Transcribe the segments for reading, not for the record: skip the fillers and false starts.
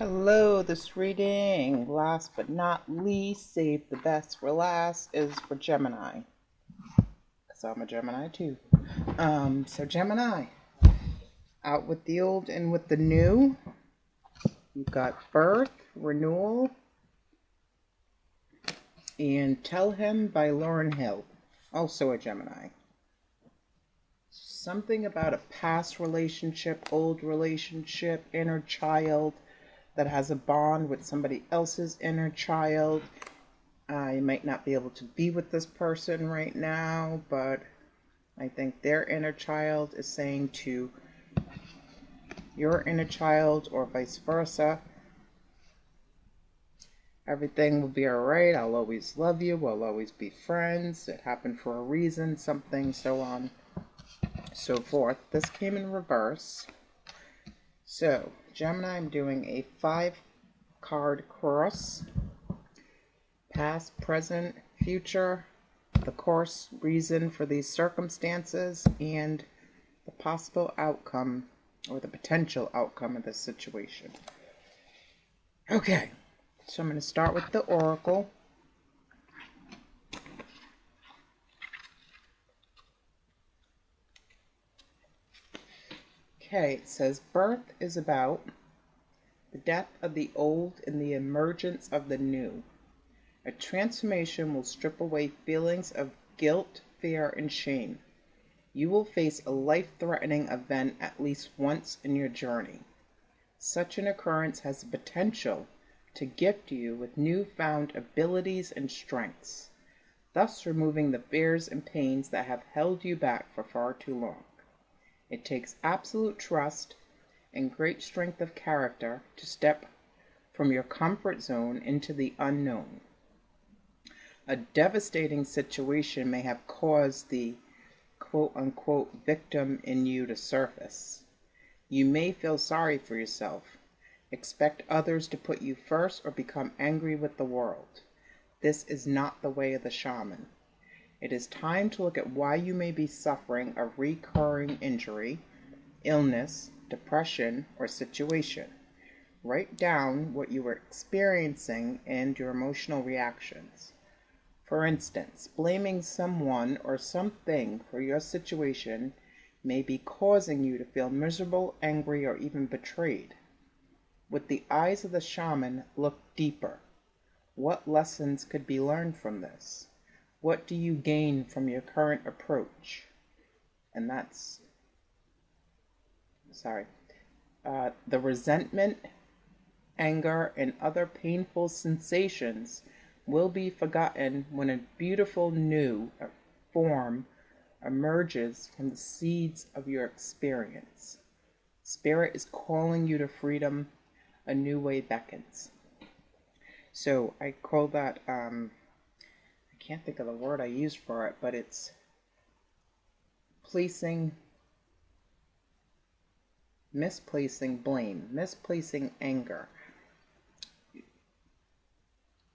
Hello, this reading, last but not least, save the best for last, is for Gemini. Because I'm a Gemini too. So Gemini, out with the old and with the new. You've got birth, renewal, and Tell Him by Lauryn Hill, also a Gemini. Something about a past relationship, old relationship, inner child that has a bond with somebody else's inner child. You might not be able to be with this person right now, but I think their inner child is saying to your inner child, or vice versa, everything will be alright, I'll always love you, we'll always be friends, it happened for a reason, something, so on, so forth. This came in reverse. So, Gemini, I'm doing a 5-card cross. Past, present, future, the course, reason for these circumstances, and the possible outcome, or the potential outcome of this situation. Okay, so I'm going to start with the oracle. Okay, it says birth is about the death of the old and the emergence of the new. A transformation will strip away feelings of guilt, fear, and shame. You will face a life-threatening event at least once in your journey. Such an occurrence has the potential to gift you with newfound abilities and strengths, thus removing the fears and pains that have held you back for far too long. It takes absolute trust and great strength of character to step from your comfort zone into the unknown. A devastating situation may have caused the quote-unquote victim in you to surface. You may feel sorry for yourself, expect others to put you first, or become angry with the world. This is not the way of the shaman. It is time to look at why you may be suffering a recurring injury, illness, depression, or situation. Write down what you were experiencing and your emotional reactions. For instance, blaming someone or something for your situation may be causing you to feel miserable, angry, or even betrayed. With the eyes of the shaman, look deeper. What lessons could be learned from this? What do you gain from your current approach? And that's, the resentment, anger, and other painful sensations will be forgotten when a beautiful new form emerges from the seeds of your experience. Spirit is calling you to freedom. A new way beckons. So I call that, I can't think of the word I used for it, but it's misplacing blame, misplacing anger.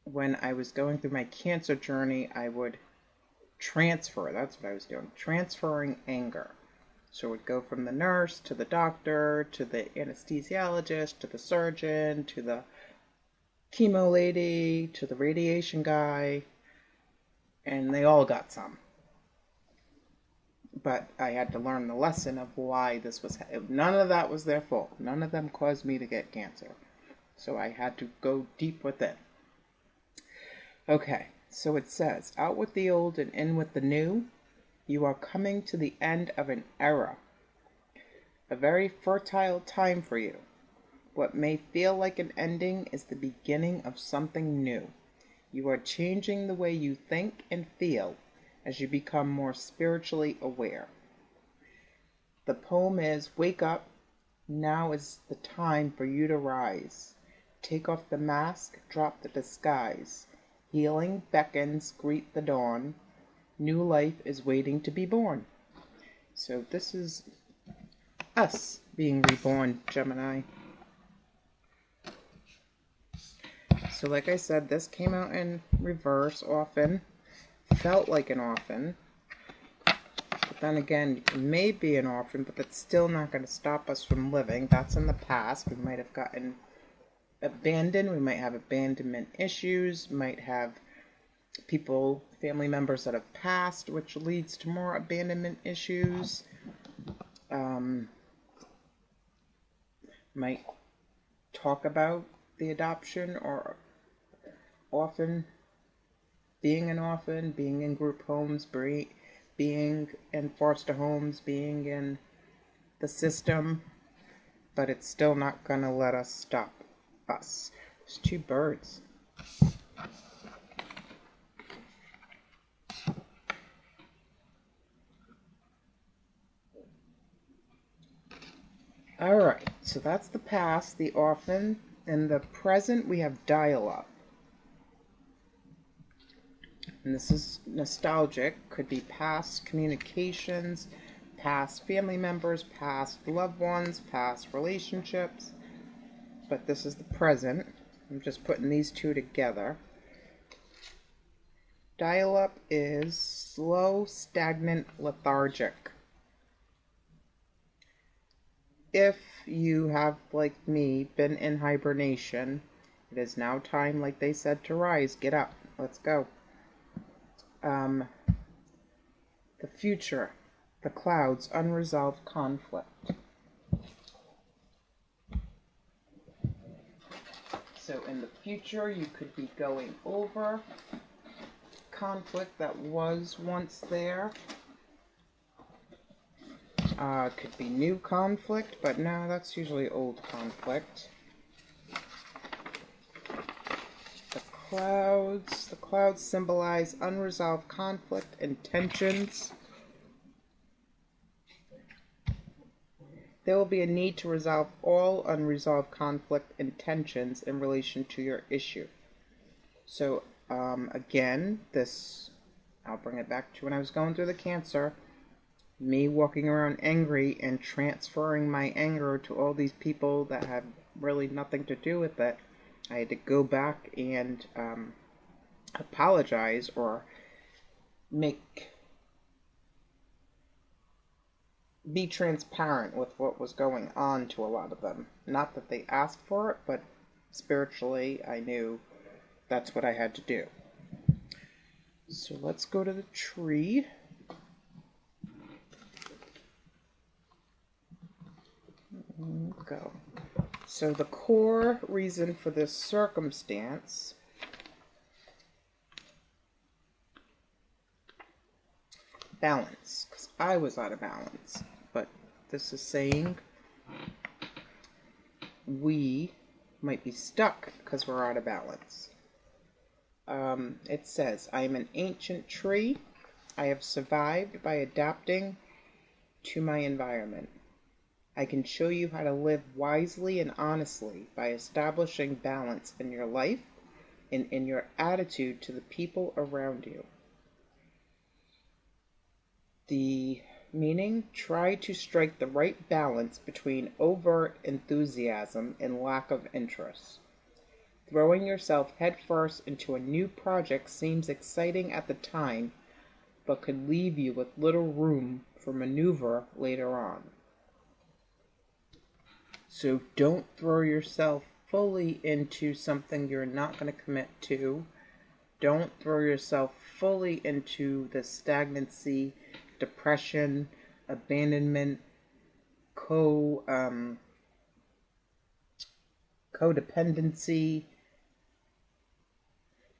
When I was going through my cancer journey, I would transfer, that's what I was doing, transferring anger. So it would go from the nurse to the doctor, to the anesthesiologist, to the surgeon, to the chemo lady, to the radiation guy, and they all got some. But I had to learn the lesson of why this was, none of that was their fault. None of them caused me to get cancer. So I had to go deep within. Okay, so it says, out with the old and in with the new. You are coming to the end of an era. A very fertile time for you. What may feel like an ending is the beginning of something new. You are changing the way you think and feel as you become more spiritually aware. The poem is, wake up, now is the time for you to rise. Take off the mask, drop the disguise. Healing beckons, greet the dawn. New life is waiting to be born. So this is us being reborn, Gemini. So like I said, this came out in reverse often. Felt like an orphan. But then again, it may be an orphan, but that's still not going to stop us from living. That's in the past. We might have gotten abandoned. We might have abandonment issues, might have people, family members that have passed, which leads to more abandonment issues. Might talk about the adoption or orphan, being an orphan, being in group homes, being in foster homes, being in the system, but it's still not going to let us stop us. There's two birds. Alright, so that's the past, the orphan. In the present, we have dial-up. And this is nostalgic, could be past communications, past family members, past loved ones, past relationships. But this is the present. I'm just putting these two together. Dial-up is slow, stagnant, lethargic. If you have, like me, been in hibernation, it is now time, like they said, to rise. Get up. Let's go. The future, the clouds, unresolved conflict. So in the future, you could be going over conflict that was once there. Could be new conflict, but no, that's usually old conflict. The clouds symbolize unresolved conflict and tensions. There will be a need to resolve all unresolved conflict and tensions in relation to your issue. So, again, I'll bring it back to when I was going through the Cancer. Me walking around angry and transferring my anger to all these people that had really nothing to do with it. I had to go back and apologize or be transparent with what was going on to a lot of them. Not that they asked for it, but spiritually I knew that's what I had to do. So let's go to the tree. Go. So the core reason for this circumstance balance, because I was out of balance, but this is saying we might be stuck because we're out of balance. It says, I am an ancient tree. I have survived by adapting to my environment. I can show you how to live wisely and honestly by establishing balance in your life and in your attitude to the people around you. The meaning, try to strike the right balance between overt enthusiasm and lack of interest. Throwing yourself headfirst into a new project seems exciting at the time, but could leave you with little room for maneuver later on. So don't throw yourself fully into something you're not going to commit to. Don't throw yourself fully into the stagnancy, depression, abandonment, codependency.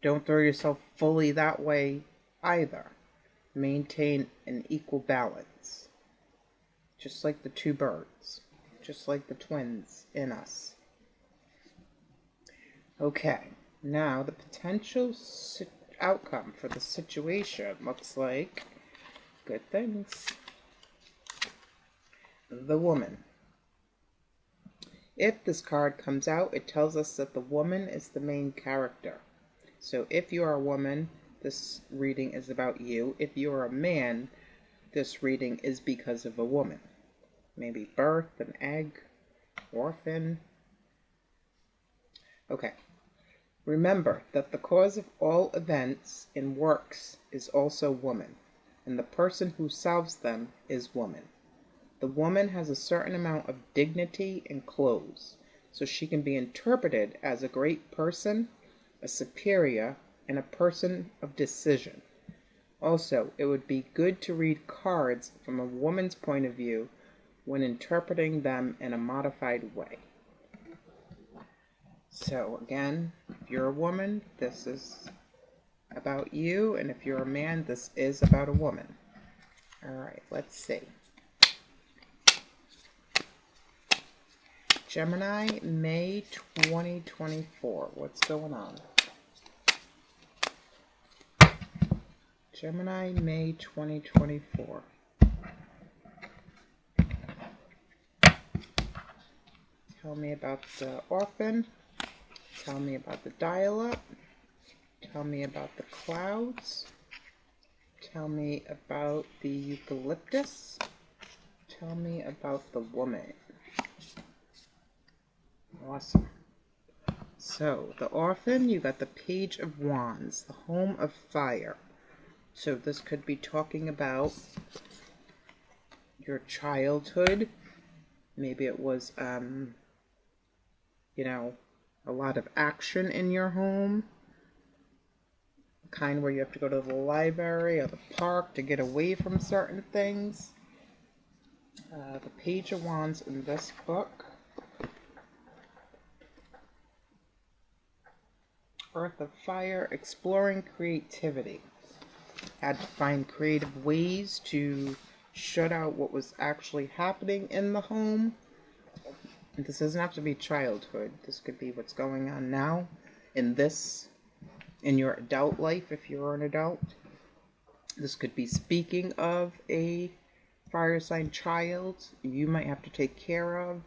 Don't throw yourself fully that way either. Maintain an equal balance. Just like the two birds. Just like the twins in us. Okay, now the potential outcome for the situation looks like good things. The woman. If this card comes out, it tells us that the woman is the main character. So if you are a woman, this reading is about you. If you are a man, this reading is because of a woman. Maybe birth, an egg, orphan. Okay. Remember that the cause of all events and works is also woman, and the person who solves them is woman. The woman has a certain amount of dignity and clothes, so she can be interpreted as a great person, a superior, and a person of decision. Also, it would be good to read cards from a woman's point of view when interpreting them in a modified way. So again, if you're a woman, this is about you, and if you're a man, this is about a woman. All right, let's see. Gemini, May 2024. What's going on? Gemini, May 2024. Tell me about the orphan. Tell me about the dial-up. Tell me about the clouds. Tell me about the eucalyptus. Tell me about the woman. Awesome. So, the orphan, you got the Page of Wands, the home of fire. So this could be talking about your childhood. Maybe it was, a lot of action in your home. Kind where you have to go to the library or the park to get away from certain things. The Page of Wands in this book. Earth of Fire, exploring creativity. Had to find creative ways to shut out what was actually happening in the home. And this doesn't have to be childhood. This could be what's going on now in your adult life if you're an adult. This could be speaking of a fire sign child you might have to take care of.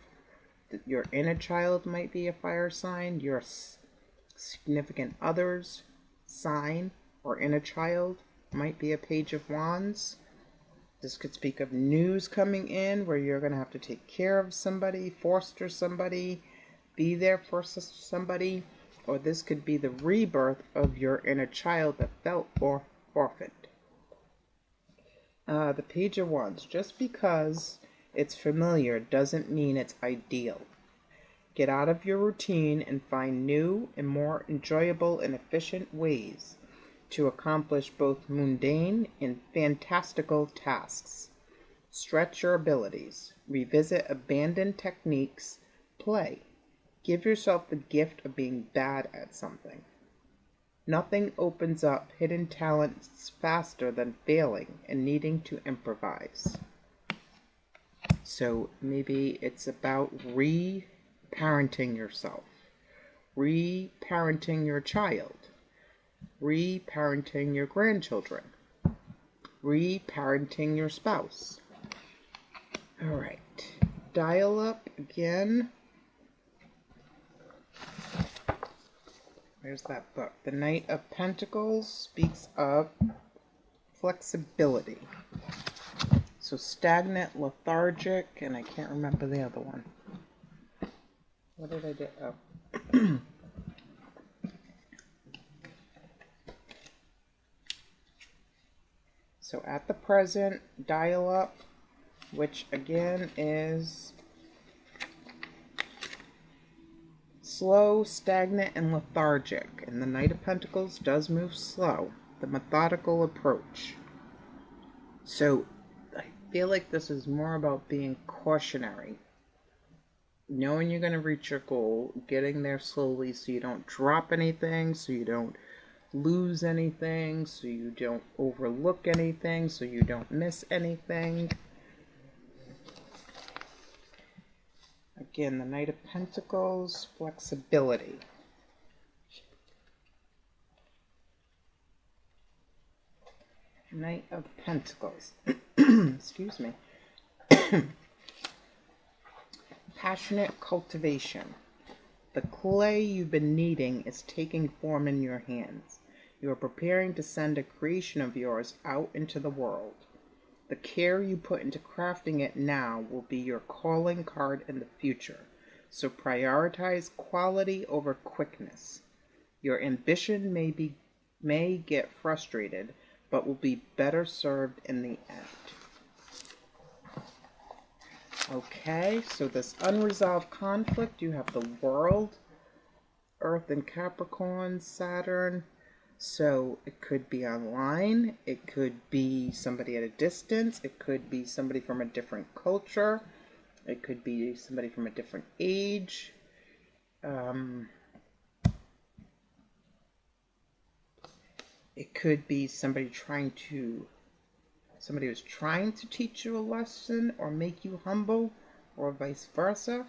Your inner child might be a fire sign. Your significant other's sign or inner child might be a Page of Wands. This could speak of news coming in where you're going to have to take care of somebody, foster somebody, be there for somebody. Or this could be the rebirth of your inner child that felt orphaned. The Page of Wands. Just because it's familiar doesn't mean it's ideal. Get out of your routine and find new and more enjoyable and efficient ways to accomplish both mundane and fantastical tasks. Stretch your abilities. Revisit abandoned techniques. Play. Give yourself the gift of being bad at something. Nothing opens up hidden talents faster than failing and needing to improvise. So maybe it's about re-parenting yourself, re-parenting your child, re-parenting your grandchildren, re-parenting your spouse. All right, dial up again. Where's that book? The Knight of Pentacles speaks of flexibility. So stagnant, lethargic, and I can't remember the other one. What did I do? Oh. So at the present, dial up, which again is slow, stagnant, and lethargic. And the Knight of Pentacles does move slow. The methodical approach. So I feel like this is more about being cautionary. Knowing you're going to reach your goal, getting there slowly so you don't drop anything, so you don't lose anything, so you don't overlook anything, so you don't miss anything. Again, the Knight of Pentacles, flexibility. Knight of Pentacles. Excuse me. Passionate cultivation. The clay you've been kneading is taking form in your hands. You are preparing to send a creation of yours out into the world. The care you put into crafting it now will be your calling card in the future. So prioritize quality over quickness. Your ambition may get frustrated, but will be better served in the end. Okay, so this unresolved conflict, you have the world, Earth and Capricorn, Saturn. So it could be online, it could be somebody at a distance, it could be somebody from a different culture, it could be somebody from a different age. It could be somebody who's trying to teach you a lesson or make you humble, or vice versa.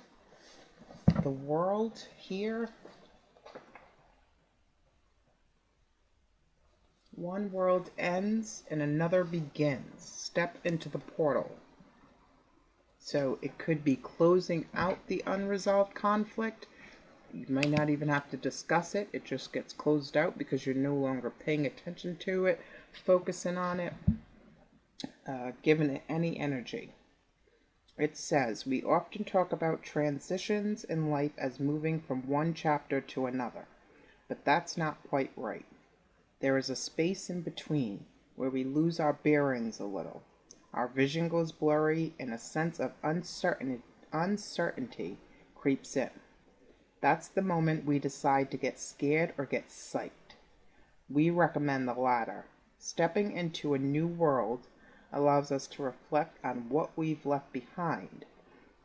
The world here. One world ends and another begins. Step into the portal. So it could be closing out the unresolved conflict. You might not even have to discuss it. It just gets closed out because you're no longer paying attention to it, focusing on it, giving it any energy. It says, we often talk about transitions in life as moving from one chapter to another, but that's not quite right. There is a space in between where we lose our bearings a little. Our vision goes blurry and a sense of uncertainty creeps in. That's the moment we decide to get scared or get psyched. We recommend the latter. Stepping into a new world allows us to reflect on what we've left behind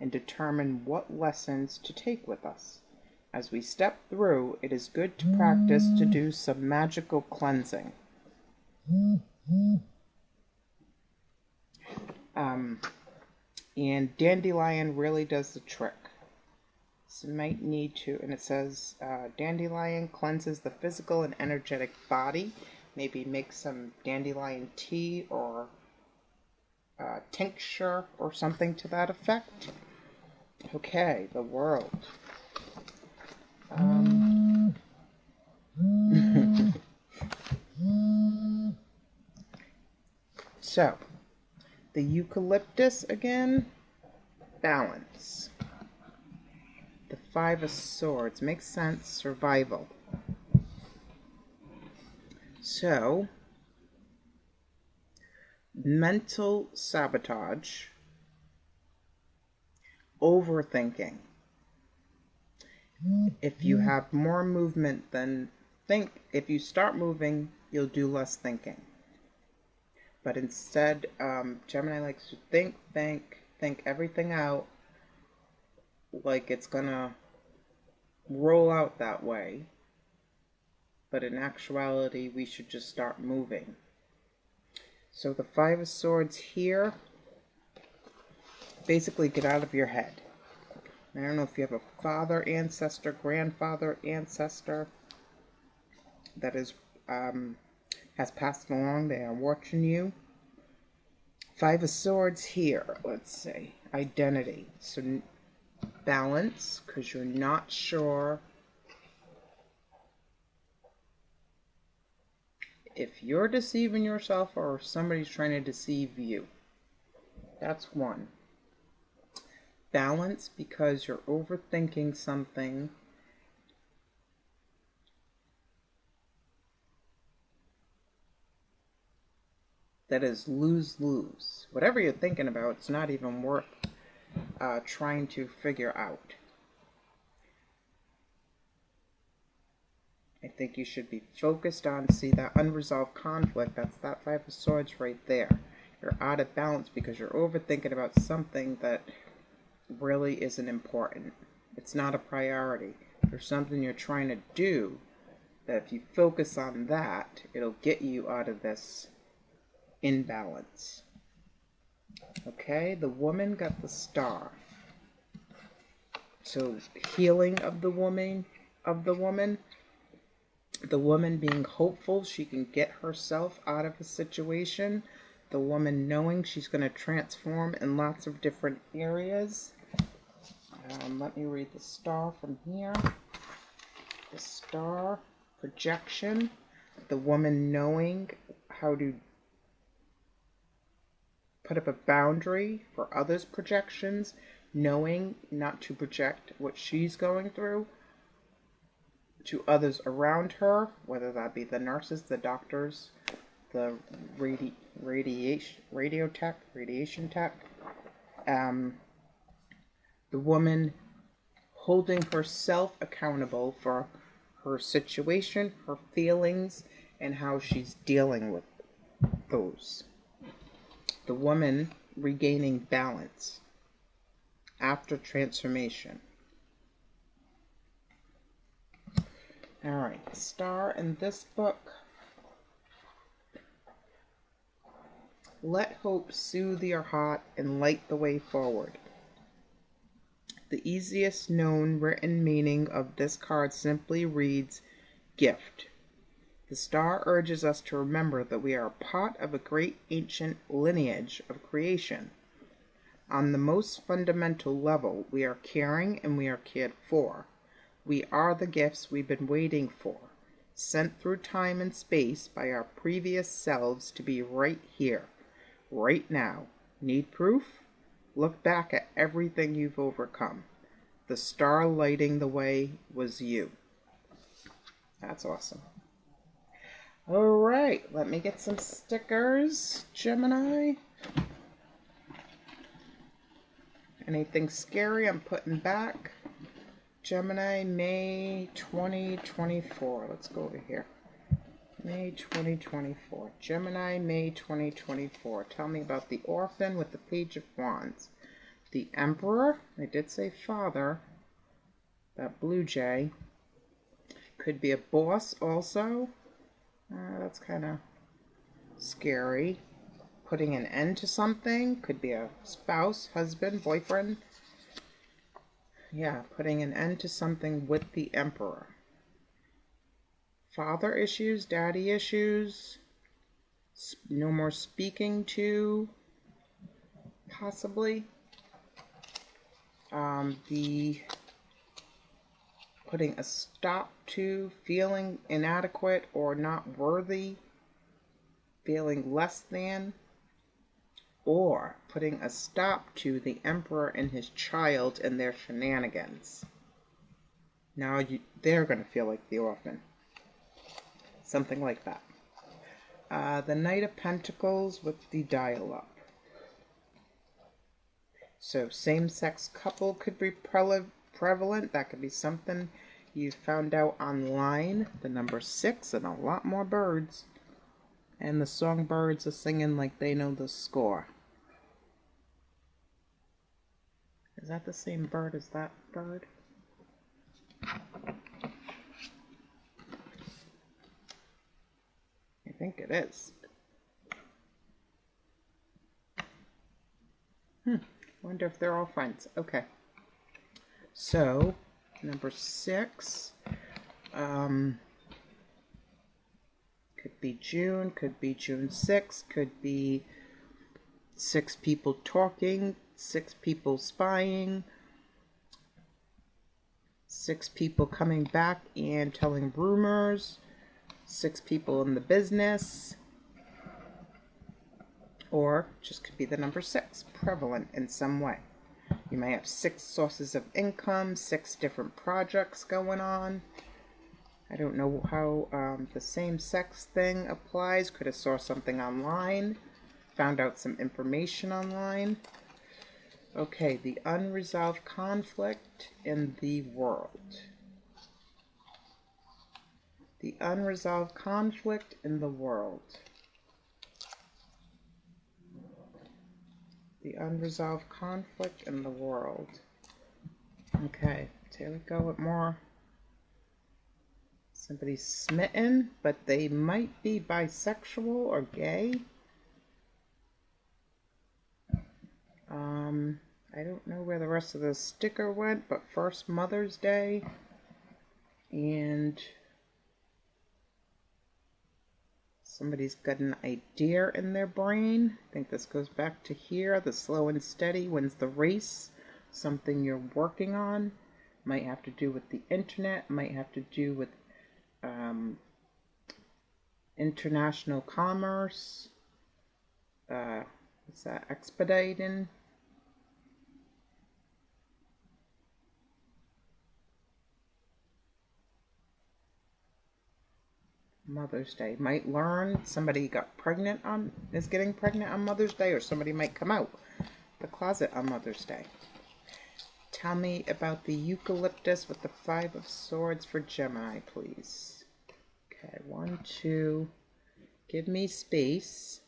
and determine what lessons to take with us. As we step through, it is good to practice to do some magical cleansing. And dandelion really does the trick. So you might need to, and it says dandelion cleanses the physical and energetic body. Maybe make some dandelion tea or tincture or something to that effect. Okay, the world. So, the eucalyptus again, balance. The Five of Swords, makes sense, survival. So, mental sabotage, overthinking. If you have more movement than think, if you start moving, you'll do less thinking. But instead, Gemini likes to think everything out like it's gonna roll out that way. But in actuality, we should just start moving. So the Five of Swords here, basically get out of your head. I don't know if you have a father ancestor, grandfather ancestor that is has passed along. They are watching you. Five of Swords here. Let's see. Identity. So balance, because you're not sure if you're deceiving yourself or if somebody's trying to deceive you. That's one. Balance, because you're overthinking something. That is lose-lose. Whatever you're thinking about, it's not even worth trying to figure out. I think you should be focused on, see that unresolved conflict, that's that Five of Swords right there. You're out of balance because you're overthinking about something that really isn't important. It's not a priority. There's something you're trying to do that if you focus on that, it'll get you out of this imbalance. Okay, the woman got the Star. So healing of the woman, the woman being hopeful she can get herself out of a situation, the woman knowing she's going to transform in lots of different areas. Let me read the Star from here. The Star, projection, the woman knowing how to put up a boundary for others' projections, knowing not to project what she's going through to others around her, whether that be the nurses, the doctors, the radiation tech, The woman holding herself accountable for her situation, her feelings, and how she's dealing with those. The woman regaining balance after transformation. All right, the star in this book. Let hope soothe your heart and light the way forward. The easiest known written meaning of this card simply reads, gift. The star urges us to remember that we are a part of a great ancient lineage of creation. On the most fundamental level, we are caring and we are cared for. We are the gifts we've been waiting for, sent through time and space by our previous selves to be right here, right now. Need proof? Look back at everything you've overcome. The star lighting the way was you. That's awesome. All right, let me get some stickers, Gemini. Anything scary I'm putting back. Gemini, May 2024. Let's go over here. May 2024. Gemini, May 2024. Tell me about the orphan with the Page of Wands. The Emperor. I did say father. That blue jay. Could be a boss also. That's kind of scary. Putting an end to something. Could be a spouse, husband, boyfriend. Yeah, putting an end to something with the Emperor. Father issues, daddy issues. No more speaking to. Possibly. The putting a stop to feeling inadequate or not worthy. Feeling less than. Or putting a stop to the Emperor and his child and their shenanigans. Now they're going to feel like the orphan. Something like that. The Knight of Pentacles with the dial up. So same-sex couple could be prevalent. That could be something you found out online. The number 6 and a lot more birds. And the songbirds are singing like they know the score. Is that the same bird as that bird? I think it is. Wonder if they're all friends. Okay. So, number 6. Could be June 6th, could be 6 people talking, 6 people spying, 6 people coming back and telling rumors, 6 people in the business, or just could be the number 6, prevalent in some way. You may have 6 sources of income, 6 different projects going on. I don't know how the same-sex thing applies. Could have saw something online, found out some information online. Okay, the unresolved conflict in the world. The unresolved conflict in the world. The unresolved conflict in the world. Okay, so here we go with more. Somebody's smitten, but they might be bisexual or gay. I don't know where the rest of the sticker went, but first Mother's Day. And somebody's got an idea in their brain. I think this goes back to here. The slow and steady wins the race. Something you're working on. Might have to do with the internet. Might have to do with international commerce. What's that? Expediting. Mother's Day. Might learn somebody is getting pregnant on Mother's Day, or somebody might come out the closet on Mother's Day. Tell me about the eucalyptus with the Five of Swords for Gemini, please. Okay, 1, 2. Give me space.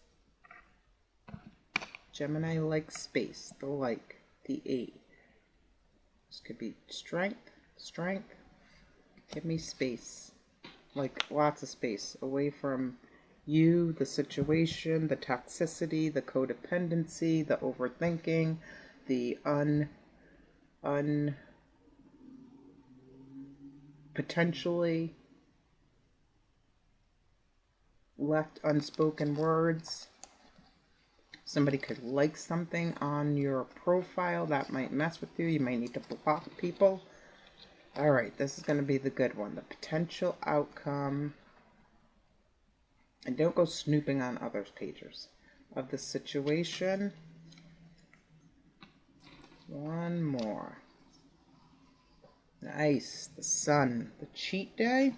Gemini likes space. The like. The 8. This could be strength. Strength. Give me space. Like lots of space. Away from you, the situation, the toxicity, the codependency, the overthinking, the potentially left unspoken words. Somebody could like something on your profile that might mess with you. You might need to block people. All right, this is going to be the good one. The potential outcome. And don't go snooping on others' pages. Of the situation. One more. Nice. The sun. The cheat day.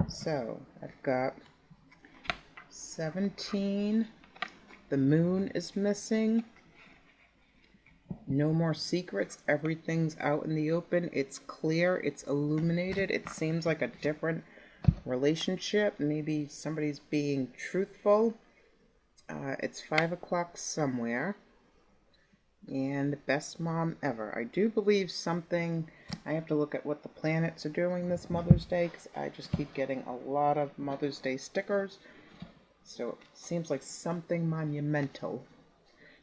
So, I've got 17. The moon is missing. No more secrets. Everything's out in the open. It's clear. It's illuminated. It seems like a different relationship. Maybe somebody's being truthful. It's 5 o'clock somewhere. And best mom ever. I do believe something. I have to look at what the planets are doing this Mother's Day, because I just keep getting a lot of Mother's Day stickers. So it seems like something monumental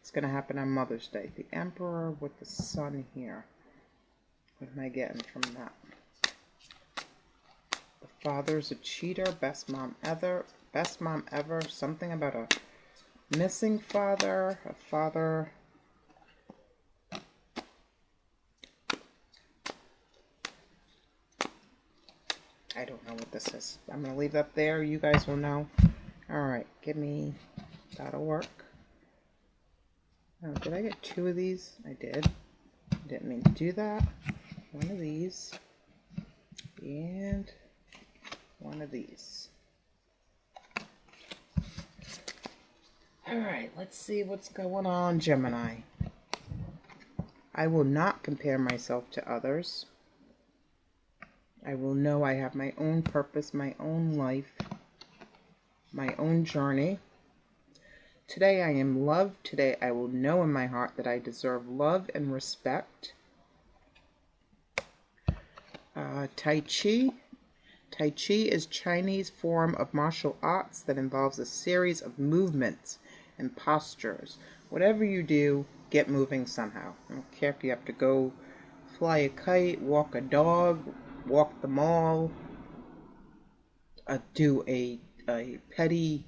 is going to happen on Mother's Day. The Emperor with the sun here. What am I getting from that? The father's a cheater. Best mom ever. Best mom ever. Something about a missing father. A father. I don't know what this is. I'm going to leave that there. You guys will know. Alright, give me... That'll work. Oh, did I get 2 of these? I did. Didn't mean to do that. 1 of these. And 1 of these. Alright, let's see what's going on, Gemini. I will not compare myself to others. I will know I have my own purpose, my own life, my own journey. Today I am loved. Today I will know in my heart that I deserve love and respect. Tai Chi. Tai Chi is Chinese form of martial arts that involves a series of movements and postures. Whatever you do, get moving somehow. I don't care if you have to go fly a kite, walk a dog, walk the mall, do a petty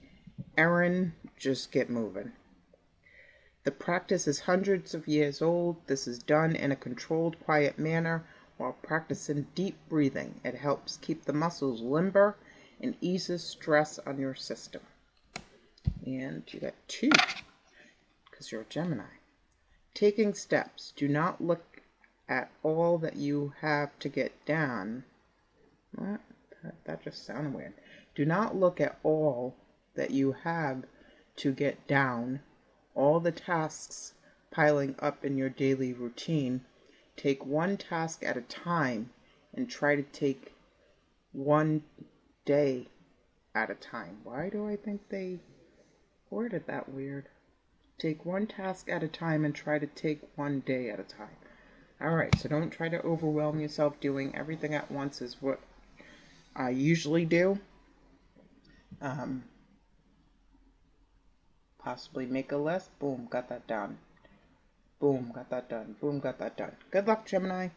errand, just get moving. The practice is hundreds of years old. This is done in a controlled, quiet manner while practicing deep breathing. It helps keep the muscles limber and eases stress on your system. And you got 2, because you're a Gemini. Taking steps. Do not look at all that you have to get done. What? That just sounded weird. Do not look at all that you have to get down, all the tasks piling up in your daily routine. Take one task at a time and try to take one day at a time. Why do I think they worded that weird? Take one task at a time and try to take one day at a time. Alright, so don't try to overwhelm yourself. Doing everything at once is what I usually do. Possibly make a list. Boom, got that done. Boom, got that done. Boom, got that done. Good luck, Gemini.